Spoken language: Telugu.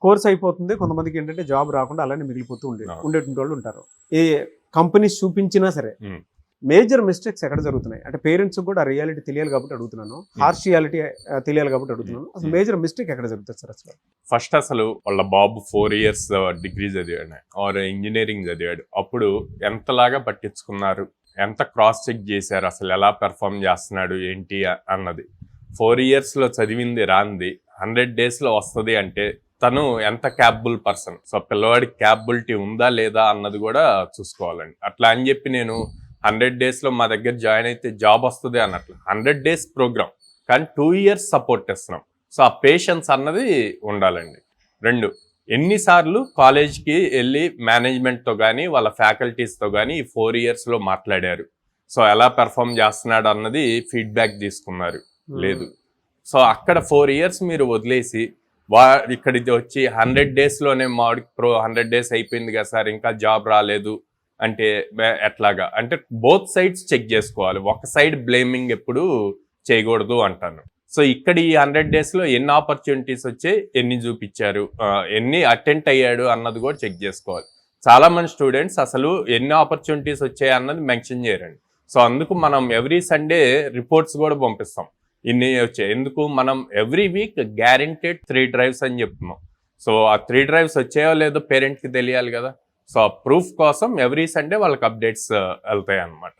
కోర్స్ అయిపోతుంది, కొంతమందికి ఏంటంటే జాబ్ రాకుండా అలానే మిగిలిపోతూ అవును. ఉండేటువంటి వాళ్ళు ఉంటారు. ఏ కంపెనీస్ చూపించినా సరే ఉమ్. మేజర్ మిస్టేక్స్ ఎక్కడ జరుగుతున్నాయి అంటే పేరెంట్స్ కూడా రియాలిటీ తెలియాలి కాబట్టి అడుగుతున్నాను, హార్ష్ రియాలిటీ తెలియాలి కాబట్టి అడుగుతున్నాను. అసలు మేజర్ మిస్టేక్ ఎక్కడ జరుగుతుంది సార్ అసలు? ఫస్ట్ అసలు వాళ్ళ బాబు 4 years డిగ్రీ చదివాడు ఆర్ ఇంజనీరింగ్ చదివాడు, అప్పుడు ఎంతలాగా పట్టించుకున్నారు, ఎంత క్రాస్ చెక్ చేశారు, అసలు ఎలా పెర్ఫామ్ చేస్తున్నాడు ఏంటి అన్నది. 4 years లో చదివింది రాంది 100 days లో వస్తుంది అంటే తను ఎంత క్యాపబుల్ పర్సన్. సో పిల్లవాడికి క్యాపబిలిటీ ఉందా లేదా అన్నది కూడా చూసుకోవాలండి. అట్లా అని చెప్పి నేను 100 days లో మా దగ్గర జాయిన్ అయితే జాబ్ వస్తుంది అన్నట్లు 100 days ప్రోగ్రామ్, కానీ 2 years సపోర్ట్ ఇస్తున్నాం. సో ఆ పేషెన్స్ అన్నది ఉండాలండి. 2, ఎన్నిసార్లు కాలేజ్కి వెళ్ళి మేనేజ్మెంట్తో కానీ వాళ్ళ ఫ్యాకల్టీస్తో కానీ ఈ 4 yearsలో మాట్లాడారు, సో ఎలా పెర్ఫామ్ చేస్తున్నాడు అన్నది ఫీడ్బ్యాక్ తీసుకున్నారు లేదు. సో అక్కడ 4 years మీరు వదిలేసి ఇక్కడికి వచ్చి 100 daysలోనే మాడికి 100 days అయిపోయింది కదా సార్ ఇంకా జాబ్ రాలేదు అంటే ఎట్లాగా అంటే బోత్ సైడ్స్ చెక్ చేసుకోవాలి, ఒక సైడ్ బ్లేమింగ్ ఎప్పుడు చేయకూడదు అంటాను. సో ఇక్కడ ఈ 100 daysలో ఎన్ని ఆపర్చునిటీస్ వచ్చాయి, ఎన్ని చూపించారు, ఎన్ని అటెంప్ట్ అయ్యాడు అన్నది కూడా చెక్ చేసుకోవాలి. చాలా మంది స్టూడెంట్స్ అసలు ఎన్ని ఆపర్చునిటీస్ వచ్చాయి అన్నది మెన్షన్ చేయరండి. సో అందుకు మనం ఎవ్రీ సండే రిపోర్ట్స్ కూడా పంపిస్తాం, ఇన్ని వచ్చాయి. ఎందుకు మనం ఎవ్రీ వీక్ గ్యారెంటెడ్ 3 drives అని చెప్తున్నాం. సో ఆ 3 drives వచ్చాయో లేదో పేరెంట్కి తెలియాలి కదా. సో ఆ ప్రూఫ్ కోసం ఎవ్రీ సండే వాళ్ళకి అప్డేట్స్ వెళ్తాయి అన్నమాట.